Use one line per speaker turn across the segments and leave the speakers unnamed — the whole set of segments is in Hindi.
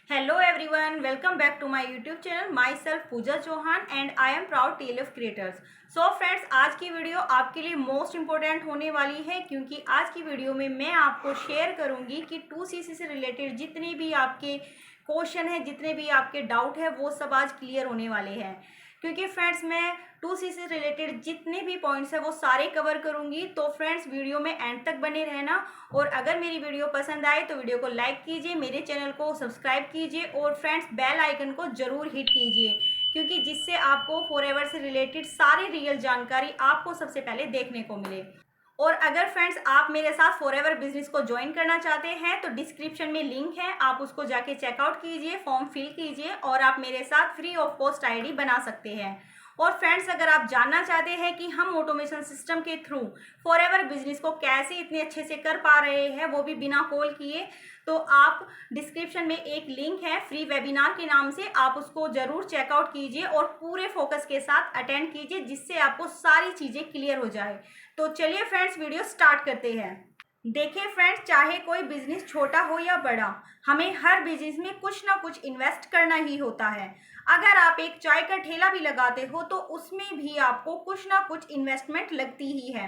Hello everyone, welcome back to my YouTube channel. Myself Pooja Chauhan and I am proud TLF creators. So friends, आज की वीडियो आपके लिए मोस्ट इम्पोर्टेंट होने वाली है क्योंकि आज की वीडियो में मैं आपको शेयर करूंगी कि 2CC से रिलेटेड जितने भी आपके क्वेश्चन है, जितने भी आपके डाउट है, वो सब आज क्लियर होने वाले हैं। क्योंकि फ्रेंड्स मैं 2C से रिलेटेड जितने भी पॉइंट्स है वो सारे कवर करूंगी। तो फ्रेंड्स वीडियो में एंड तक बने रहना और अगर मेरी वीडियो पसंद आए तो वीडियो को लाइक कीजिए, मेरे चैनल को सब्सक्राइब कीजिए और फ्रेंड्स बेल आइकन को जरूर हिट कीजिए क्योंकि जिससे आपको फॉरएवर से रिलेटेड सारी रियल जानकारी आपको सबसे पहले देखने को मिले। और अगर फ्रेंड्स आप मेरे साथ फॉरएवर बिजनेस को ज्वाइन करना चाहते हैं तो डिस्क्रिप्शन में लिंक है, आप उसको जाके चेकआउट कीजिए, फॉर्म फिल कीजिए और आप मेरे साथ फ्री ऑफ कॉस्ट आईडी बना सकते हैं। और फ्रेंड्स अगर आप जानना चाहते हैं कि हम ऑटोमेशन सिस्टम के थ्रू फॉरएवर बिजनेस को कैसे इतने अच्छे से कर पा रहे हैं वो भी बिना कॉल किए, तो आप डिस्क्रिप्शन में एक लिंक है फ्री वेबिनार के नाम से, आप उसको जरूर चेकआउट कीजिए और पूरे फोकस के साथ अटेंड कीजिए जिससे आपको सारी चीज़ें क्लियर हो जाए। तो चलिए फ्रेंड्स वीडियो स्टार्ट करते हैं। देखिए फ्रेंड्स, चाहे कोई बिजनेस छोटा हो या बड़ा, हमें हर बिजनेस में कुछ ना कुछ इन्वेस्ट करना ही होता है। अगर आप एक चाय का ठेला भी लगाते हो तो उसमें भी आपको कुछ ना कुछ इन्वेस्टमेंट लगती ही है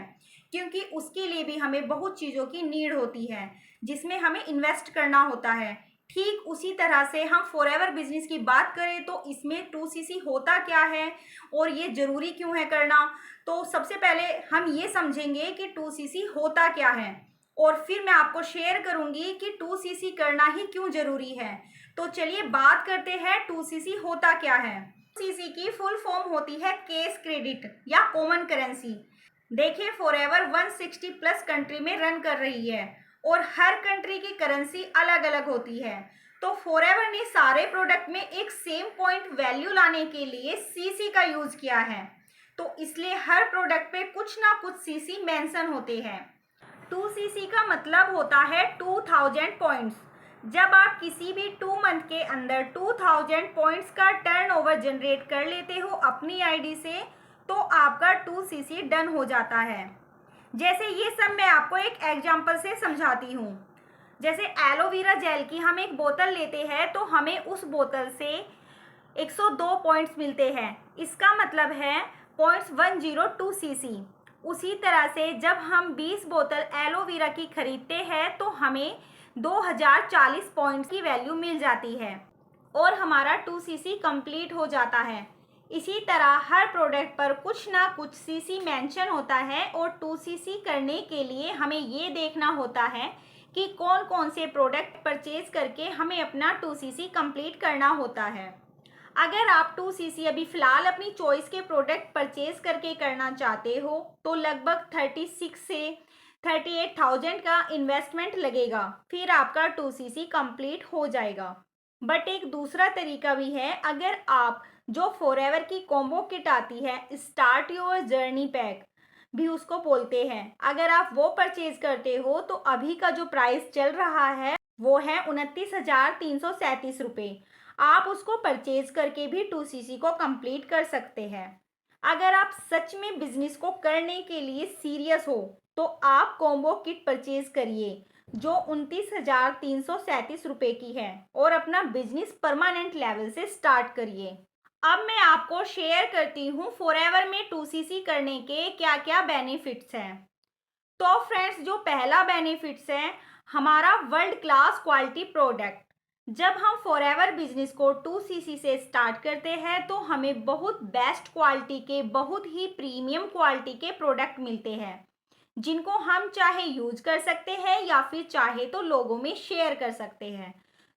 क्योंकि उसके लिए भी हमें बहुत चीज़ों की नीड होती है जिसमें हमें इन्वेस्ट करना होता है। ठीक उसी तरह से हम फॉरएवर बिजनेस की बात करें तो इसमें 2CC होता क्या है और ये ज़रूरी क्यों है करना, तो सबसे पहले हम ये समझेंगे कि 2CC होता क्या है और फिर मैं आपको शेयर करूंगी कि 2CC करना ही क्यों ज़रूरी है। तो चलिए बात करते हैं 2CC होता क्या है। 2CC की फुल फॉर्म होती है कैश क्रेडिट या कॉमन करेंसी। देखिए फॉरएवर 160 प्लस कंट्री में रन कर रही है और हर कंट्री की करेंसी अलग अलग होती है। तो फॉरएवर ने सारे प्रोडक्ट में एक सेम पॉइंट वैल्यू लाने के लिए CC का यूज किया है, तो इसलिए हर प्रोडक्ट पे कुछ ना कुछ CC मेंशन होते हैं। 2CC का मतलब होता है 2000 पॉइंट्स। जब आप किसी भी 2 मंथ के अंदर 2000 पॉइंट्स का टर्नओवर जनरेट कर लेते हो अपनी आईडी से तो आपका 2CC डन हो जाता है। जैसे ये सब मैं आपको एक एग्जांपल से समझाती हूँ। जैसे एलोवेरा जेल की हम एक बोतल लेते हैं तो हमें उस बोतल से 102 पॉइंट्स मिलते हैं, इसका मतलब है 0.102CC। उसी तरह से जब हम 20 बोतल एलोवेरा की खरीदते हैं तो हमें 2040 पॉइंट्स की वैल्यू मिल जाती है और हमारा 2CC कंप्लीट हो जाता है। इसी तरह हर प्रोडक्ट पर कुछ ना कुछ CC मेंशन होता है और 2CC करने के लिए हमें ये देखना होता है कि कौन कौन से प्रोडक्ट परचेज करके हमें अपना 2CC कंप्लीट करना होता है। अगर आप 2CC अभी फ़िलहाल अपनी चॉइस के प्रोडक्ट परचेज करके करना चाहते हो तो लगभग 36 से 38,000 का इन्वेस्टमेंट लगेगा, फिर आपका 2CC कंप्लीट हो जाएगा। बट एक दूसरा तरीका भी है, अगर आप जो फॉरएवर की कॉम्बो किट आती है, स्टार्ट योर जर्नी पैक भी उसको बोलते हैं, अगर आप वो परचेज करते हो तो अभी का जो प्राइस चल रहा है वो है 29,337 रुपये। आप उसको परचेज करके भी 2CC को कंप्लीट कर सकते हैं। अगर आप सच में बिजनेस को करने के लिए सीरियस हो तो आप कॉम्बो किट परचेज करिए जो 29,337 रुपये की है और अपना बिजनेस परमानेंट लेवल से स्टार्ट करिए। अब मैं आपको शेयर करती हूँ फॉरएवर में 2CC करने के क्या क्या बेनिफिट्स हैं। तो फ्रेंड्स, जो पहला बेनिफिट्स है हमारा वर्ल्ड क्लास क्वालिटी प्रोडक्ट। जब हम फॉरएवर बिजनेस को 2CC से स्टार्ट करते हैं तो हमें बहुत बेस्ट क्वालिटी के, बहुत ही प्रीमियम क्वालिटी के प्रोडक्ट मिलते हैं जिनको हम चाहे यूज कर सकते हैं या फिर चाहे तो लोगों में शेयर कर सकते हैं।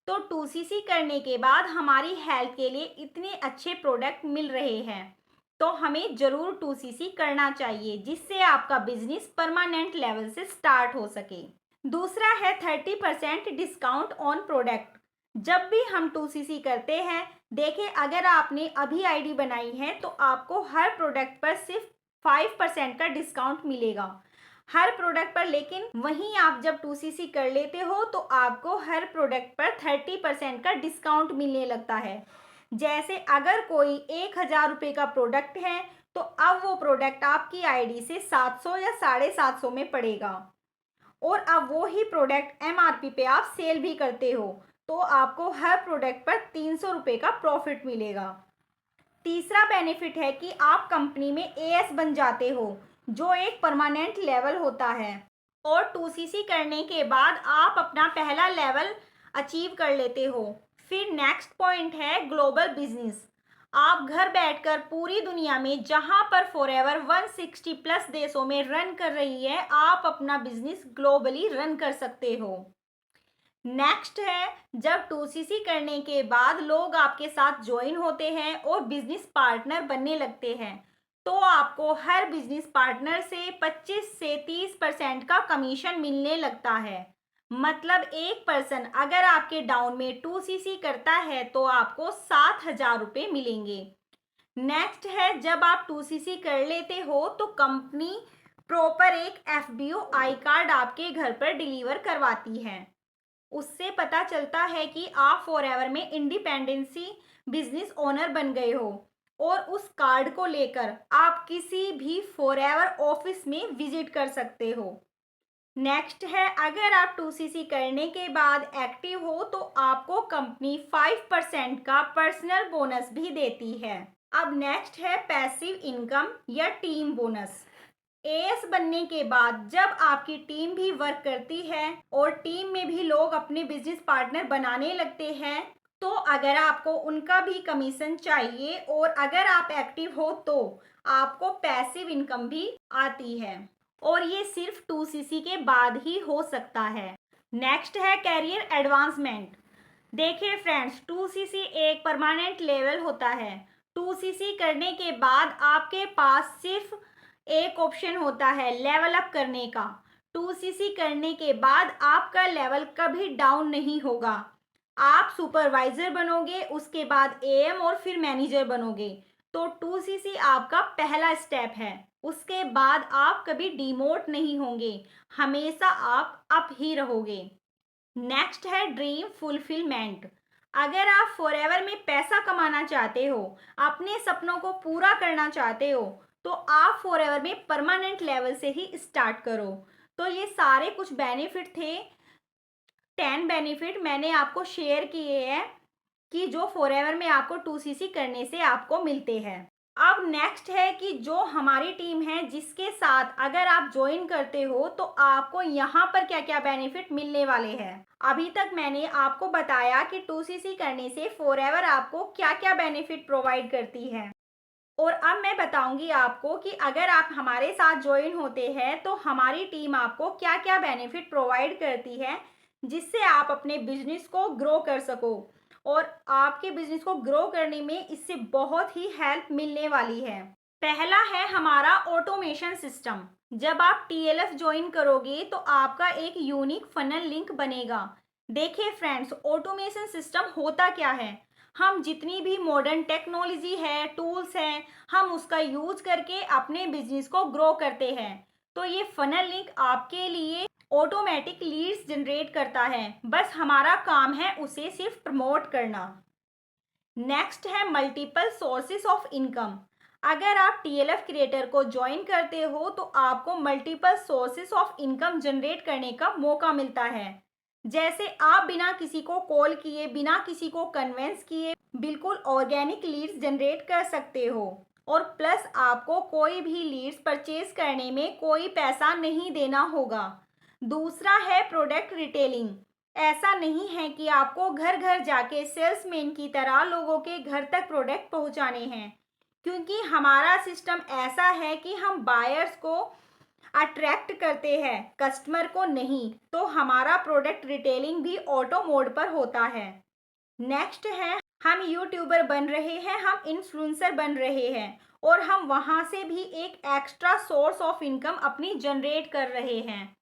तो 2CC करने के बाद हमारी हेल्थ के लिए इतने अच्छे प्रोडक्ट मिल रहे हैं तो हमें ज़रूर 2CC करना चाहिए जिससे आपका बिजनेस परमानेंट लेवल से स्टार्ट हो सके। दूसरा है 30% डिस्काउंट ऑन प्रोडक्ट। जब भी हम 2CC करते हैं, देखिए अगर आपने अभी आईडी बनाई है तो आपको हर प्रोडक्ट पर सिर्फ 5% का डिस्काउंट मिलेगा हर प्रोडक्ट पर, लेकिन वहीं आप जब 2CC कर लेते हो तो आपको हर प्रोडक्ट पर 30% का डिस्काउंट मिलने लगता है। जैसे अगर कोई 1,000 रुपये का प्रोडक्ट है तो अब वो प्रोडक्ट आपकी आईडी से 700 या 750 में पड़ेगा और अब वो ही प्रोडक्ट MRP पे आप सेल भी करते हो तो आपको हर प्रोडक्ट पर 300 रुपये का प्रॉफिट मिलेगा। तीसरा बेनिफिट है कि आप कंपनी में एएस बन जाते हो, जो एक परमानेंट लेवल होता है। और 2सीसी करने के बाद आप अपना पहला लेवल अचीव कर लेते हो। फिर नेक्स्ट पॉइंट है ग्लोबल बिजनेस। आप घर बैठकर पूरी दुनिया में जहां पर फॉरएवर 160 प्लस देशों में रन कर रही है, आप अपना बिजनेस ग्लोबली रन कर सकते हो। नेक्स्ट है, जब 2सीसी करने के बाद लोग आपके साथ ज्वाइन होते हैं और बिजनेस पार्टनर बनने लगते हैं, तो आपको हर बिजनेस पार्टनर से 25 से 30% का कमीशन मिलने लगता है। मतलब एक पर्सन अगर आपके डाउन में 2सीसी करता है तो आपको 7,000 रुपये मिलेंगे। नेक्स्ट है, जब आप 2सीसी कर लेते हो तो कंपनी प्रॉपर एक एफबीओ आई कार्ड आपके घर पर डिलीवर करवाती है। उससे पता चलता है कि आप फॉरएवर में इंडिपेंडेंसी बिजनेस ओनर बन गए हो, और उस कार्ड को लेकर आप किसी भी फॉरएवर ऑफिस में विजिट कर सकते हो। नेक्स्ट है, अगर आप 2सीसी करने के बाद एक्टिव हो तो आपको कंपनी 5% का पर्सनल बोनस भी देती है। अब नेक्स्ट है पैसिव इनकम या टीम बोनस। एएस बनने के बाद जब आपकी टीम भी वर्क करती है और टीम में भी लोग अपने बिजनेस पार्टनर बनाने लगते हैं, तो अगर आपको उनका भी कमीशन चाहिए और अगर आप एक्टिव हो तो आपको पैसिव इनकम भी आती है, और ये सिर्फ 2सीसी के बाद ही हो सकता है। नेक्स्ट है कैरियर एडवांसमेंट। देखिए फ्रेंड्स, 2सीसी एक परमानेंट लेवल होता है। 2सीसी करने के बाद आपके पास सिर्फ एक ऑप्शन होता है लेवल अप करने का। 2सीसी करने के बाद आपका लेवल कभी डाउन नहीं होगा। आप सुपरवाइजर बनोगे, उसके बाद एएम और फिर मैनेजर बनोगे। तो 2सीसी आपका पहला स्टेप है। उसके बाद आप कभी डिमोट नहीं होंगे, हमेशा आप अप ही रहोगे। नेक्स्ट है ड्रीम फुलफिलमेंट। अगर आप फॉरएवर में पैसा कमाना चाहते हो, अपने सपनों को पूरा करना चाहते हो, तो आप फॉरएवर में परमानेंट लेवल से ही स्टार्ट करो। तो ये सारे कुछ बेनिफिट थे, 10 बेनिफिट मैंने आपको शेयर किए हैं कि जो फॉरएवर में आपको 2सीसी करने से आपको मिलते हैं। अब नेक्स्ट है कि जो हमारी टीम है जिसके साथ अगर आप ज्वाइन करते हो तो आपको यहाँ पर क्या क्या बेनिफिट मिलने वाले हैं। अभी तक मैंने आपको बताया कि 2सीसी करने से फॉरएवर आपको क्या क्या बेनिफिट प्रोवाइड करती है, और अब मैं बताऊंगी आपको कि अगर आप हमारे साथ ज्वाइन होते हैं तो हमारी टीम आपको क्या क्या बेनिफिट प्रोवाइड करती है, जिससे आप अपने बिजनेस को ग्रो कर सको, और आपके बिजनेस को ग्रो करने में इससे बहुत ही हेल्प मिलने वाली है। पहला है हमारा ऑटोमेशन सिस्टम। जब आप टीएलएफ ज्वाइन करोगे तो आपका एक यूनिक फनल लिंक बनेगा। देखिए फ्रेंड्स, ऑटोमेशन सिस्टम होता क्या है, हम जितनी भी मॉडर्न टेक्नोलॉजी है, टूल्स हैं, हम उसका यूज करके अपने बिजनेस को ग्रो करते हैं। तो ये फनल लिंक आपके लिए ऑटोमेटिक लीड्स जनरेट करता है, बस हमारा काम है उसे सिर्फ प्रमोट करना। नेक्स्ट है मल्टीपल सोर्सेस ऑफ इनकम। अगर आप टीएलएफ क्रिएटर को ज्वाइन करते हो तो आपको multiple sources of income generate करने का मौका मिलता है। जैसे आप बिना किसी को कॉल किए, बिना किसी को कन्वेंस किए बिल्कुल ऑर्गेनिक लीड्स जनरेट कर सकते हो, और प्लस आपको कोई भी लीड्स परचेज करने में कोई पैसा नहीं देना होगा। दूसरा है प्रोडक्ट रिटेलिंग। ऐसा नहीं है कि आपको घर घर जाके सेल्समैन की तरह लोगों के घर तक प्रोडक्ट पहुंचाने हैं, क्योंकि हमारा सिस्टम ऐसा है कि हम बायर्स को अट्रैक्ट करते हैं, कस्टमर को नहीं। तो हमारा प्रोडक्ट रिटेलिंग भी ऑटो मोड पर होता है। नेक्स्ट है, हम यूट्यूबर बन रहे हैं, हम इन्फ्लुएंसर बन रहे हैं, और हम वहां से भी एक एक्स्ट्रा सोर्स ऑफ इनकम अपनी जनरेट कर रहे हैं।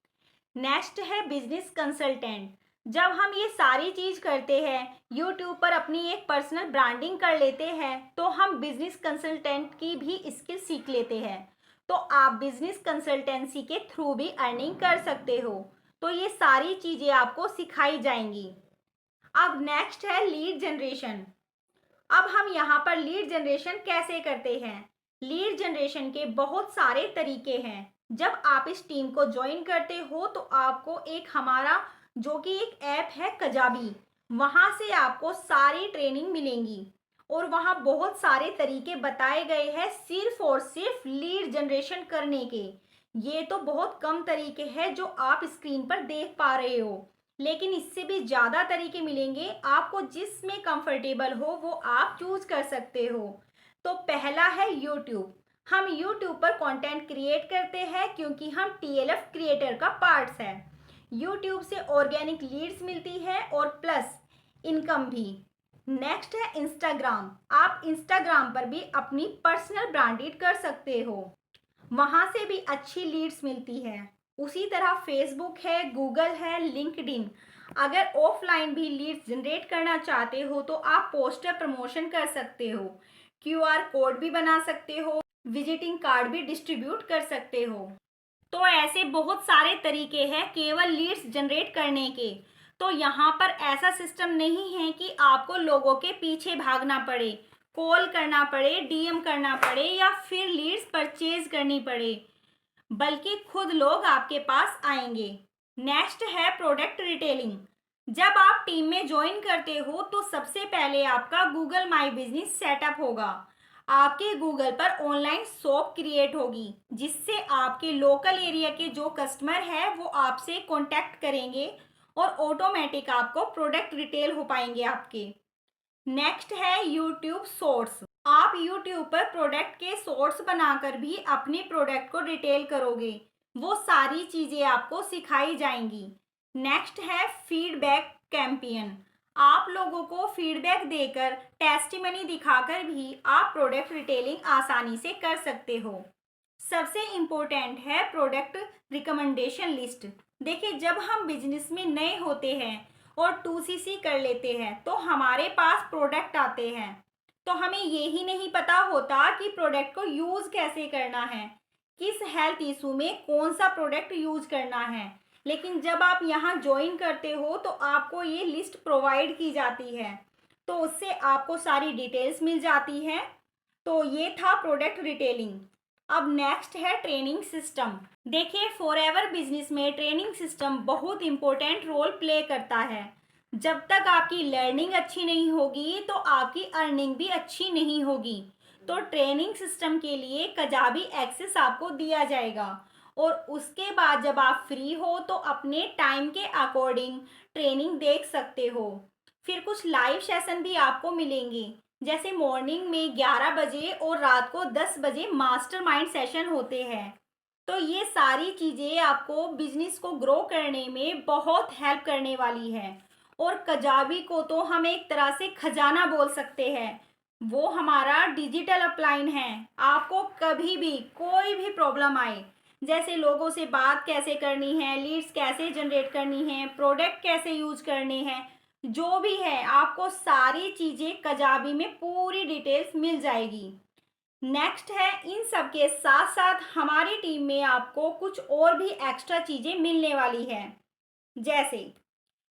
नेक्स्ट है बिजनेस कंसल्टेंट। जब हम ये सारी चीज करते हैं, यूट्यूब पर अपनी एक पर्सनल ब्रांडिंग कर लेते हैं, तो हम बिजनेस कंसल्टेंट की भी स्किल सीख लेते हैं। तो आप बिजनेस कंसल्टेंसी के थ्रू भी अर्निंग कर सकते हो। तो ये सारी चीजें आपको सिखाई जाएंगी। अब नेक्स्ट है लीड जनरेशन। अब हम यहाँ पर लीड जनरेशन कैसे करते हैं। लीड जनरेशन के बहुत सारे तरीके हैं। जब आप इस टीम को ज्वाइन करते हो तो आपको एक हमारा जो कि एक ऐप है कजाबी, वहाँ से आपको सारी ट्रेनिंग मिलेंगी और वहाँ बहुत सारे तरीके बताए गए हैं सिर्फ और सिर्फ लीड जनरेशन करने के। ये तो बहुत कम तरीके हैं जो आप स्क्रीन पर देख पा रहे हो, लेकिन इससे भी ज़्यादा तरीके मिलेंगे। आपको जिसमें कंफर्टेबल हो वो आप चूज कर सकते हो। तो पहला है यूट्यूब। हम यूट्यूब पर कंटेंट क्रिएट करते हैं क्योंकि हम टीएलएफ क्रिएटर का पार्ट्स है। यूट्यूब से ऑर्गेनिक लीड्स मिलती है और प्लस इनकम भी। नेक्स्ट है इंस्टाग्राम। आप इंस्टाग्राम पर भी अपनी पर्सनल ब्रांडेड कर सकते हो, वहां से भी अच्छी लीड्स मिलती है। उसी तरह फेसबुक है, गूगल है, लिंक्डइन। अगर ऑफलाइन भी लीड्स जनरेट करना चाहते हो तो आप पोस्टर प्रमोशन कर सकते हो, क्यूआर कोड भी बना सकते हो, विजिटिंग कार्ड भी डिस्ट्रीब्यूट कर सकते हो। तो ऐसे बहुत सारे तरीके हैं केवल लीड्स जनरेट करने के। तो यहाँ पर ऐसा सिस्टम नहीं है कि आपको लोगों के पीछे भागना पड़े, कॉल करना पड़े, डीएम करना पड़े या फिर लीड्स परचेज करनी पड़े, बल्कि खुद लोग आपके पास आएंगे। नेक्स्ट है प्रोडक्ट रिटेलिंग। जब आप टीम में ज्वाइन करते हो तो सबसे पहले आपका गूगल माई बिजनेस सेटअप होगा। आपके गूगल पर ऑनलाइन शॉप क्रिएट होगी जिससे आपके लोकल एरिया के जो कस्टमर है वो आपसे कांटेक्ट करेंगे और ऑटोमेटिक आपको प्रोडक्ट रिटेल हो पाएंगे आपके। नेक्स्ट है यूट्यूब शॉर्ट्स। आप यूट्यूब पर प्रोडक्ट के शॉर्ट्स बनाकर भी अपने प्रोडक्ट को रिटेल करोगे, वो सारी चीजें आपको सिखाई जाएंगी। नेक्स्ट है फीडबैक कैंपेन। आप लोगों को फीडबैक देकर टेस्टिमनी दिखाकर भी आप प्रोडक्ट रिटेलिंग आसानी से कर सकते हो। सबसे इम्पोर्टेंट है प्रोडक्ट रिकमेंडेशन लिस्ट। देखिए, जब हम बिजनेस में नए होते हैं और 2CC कर लेते हैं तो हमारे पास प्रोडक्ट आते हैं, तो हमें ये ही नहीं पता होता कि प्रोडक्ट को यूज़ कैसे करना है, किस हेल्थ इशू में कौन सा प्रोडक्ट यूज़ करना है। लेकिन जब आप यहाँ ज्वाइन करते हो तो आपको ये लिस्ट प्रोवाइड की जाती है, तो उससे आपको सारी डिटेल्स मिल जाती है। तो ये था प्रोडक्ट रिटेलिंग। अब नेक्स्ट है ट्रेनिंग सिस्टम। देखिए, फॉरएवर बिजनेस में ट्रेनिंग सिस्टम बहुत इंपॉर्टेंट रोल प्ले करता है। जब तक आपकी लर्निंग अच्छी नहीं होगी तो आपकी अर्निंग भी अच्छी नहीं होगी। तो ट्रेनिंग सिस्टम के लिए कजाबी एक्सेस आपको दिया जाएगा और उसके बाद जब आप फ्री हो तो अपने टाइम के अकॉर्डिंग ट्रेनिंग देख सकते हो। फिर कुछ लाइव सेशन भी आपको मिलेंगे, जैसे मॉर्निंग में 11 बजे और रात को 10 बजे मास्टरमाइंड सेशन होते हैं। तो ये सारी चीज़ें आपको बिजनेस को ग्रो करने में बहुत हेल्प करने वाली है। और कजाबी को तो हम एक तरह से खजाना बोल सकते हैं। वो हमारा डिजिटल अपलाइन है। आपको कभी भी कोई भी प्रॉब्लम आए, जैसे लोगों से बात कैसे करनी है, लीड्स कैसे जनरेट करनी है, प्रोडक्ट कैसे यूज करने हैं, जो भी है आपको सारी चीज़ें कजाबी में पूरी डिटेल्स मिल जाएगी। नेक्स्ट है, इन सब के साथ साथ हमारी टीम में आपको कुछ और भी एक्स्ट्रा चीज़ें मिलने वाली है। जैसे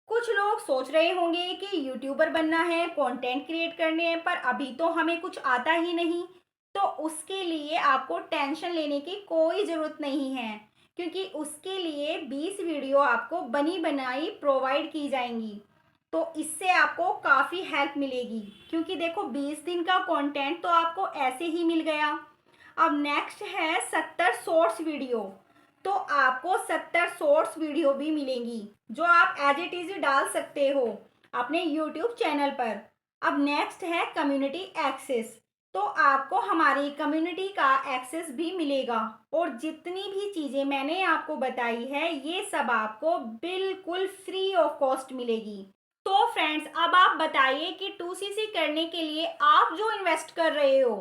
कुछ लोग सोच रहे होंगे कि यूट्यूबर बनना है, कंटेंट क्रिएट करने हैं, पर अभी तो हमें कुछ आता ही नहीं। तो उसके लिए आपको टेंशन लेने की कोई ज़रूरत नहीं है, क्योंकि उसके लिए 20 वीडियो आपको बनी बनाई प्रोवाइड की जाएंगी। तो इससे आपको काफ़ी हेल्प मिलेगी, क्योंकि देखो 20 दिन का कंटेंट तो आपको ऐसे ही मिल गया। अब नेक्स्ट है 70 शॉर्ट्स वीडियो। तो आपको 70 शॉर्ट्स वीडियो भी मिलेंगी जो आप एज इट इज डाल सकते हो अपने यूट्यूब चैनल पर। अब नेक्स्ट है कम्युनिटी एक्सेस। तो आपको हमारी कम्युनिटी का एक्सेस भी मिलेगा और जितनी भी चीज़ें मैंने आपको बताई है ये सब आपको बिल्कुल फ्री ऑफ कॉस्ट मिलेगी। तो फ्रेंड्स, अब आप बताइए कि 2CC करने के लिए आप जो इन्वेस्ट कर रहे हो,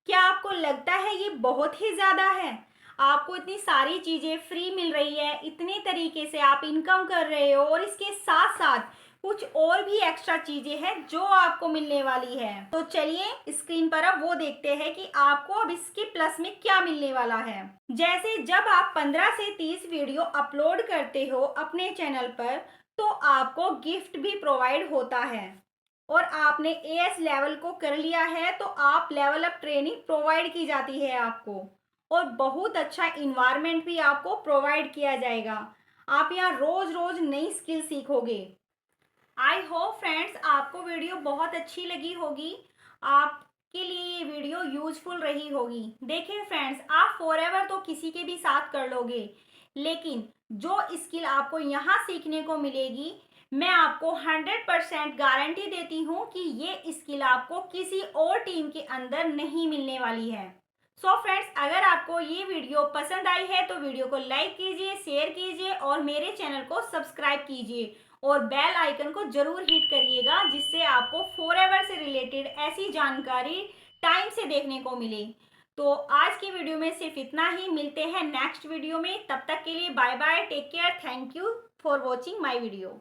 क्या आपको लगता है ये बहुत ही ज़्यादा है? आपको इतनी सारी चीज़ें फ्री मिल रही है, इतने तरीके से आप इनकम कर रहे हो और इसके साथ साथ कुछ और भी एक्स्ट्रा चीज़ें हैं जो आपको मिलने वाली है। तो चलिए स्क्रीन पर अब वो देखते हैं कि आपको अब इसके प्लस में क्या मिलने वाला है। जैसे जब आप 15 से 30 वीडियो अपलोड करते हो अपने चैनल पर तो आपको गिफ्ट भी प्रोवाइड होता है। और आपने एएस लेवल को कर लिया है तो आप लेवल अप ट्रेनिंग प्रोवाइड की जाती है आपको, और बहुत अच्छा इन्वायरमेंट भी आपको प्रोवाइड किया जाएगा। आप यहाँ रोज रोज नई स्किल सीखोगे। आई होप फ्रेंड्स आपको वीडियो बहुत अच्छी लगी होगी, आपके लिए ये वीडियो यूजफुल रही होगी। देखिए फ्रेंड्स, आप फॉरएवर तो किसी के भी साथ कर लोगे, लेकिन जो स्किल आपको यहाँ सीखने को मिलेगी, मैं आपको 100% गारंटी देती हूँ कि ये स्किल आपको किसी और टीम के अंदर नहीं मिलने वाली है। सो फ्रेंड्स, अगर आपको ये वीडियो पसंद आई है तो वीडियो को लाइक कीजिए, शेयर कीजिए और मेरे चैनल को सब्सक्राइब कीजिए और बेल आइकन को जरूर हिट करिएगा, जिससे आपको फॉरएवर से रिलेटेड ऐसी जानकारी टाइम से देखने को मिले। तो आज की वीडियो में सिर्फ इतना ही, मिलते हैं नेक्स्ट वीडियो में। तब तक के लिए bye bye, take care, thank you for watching my video.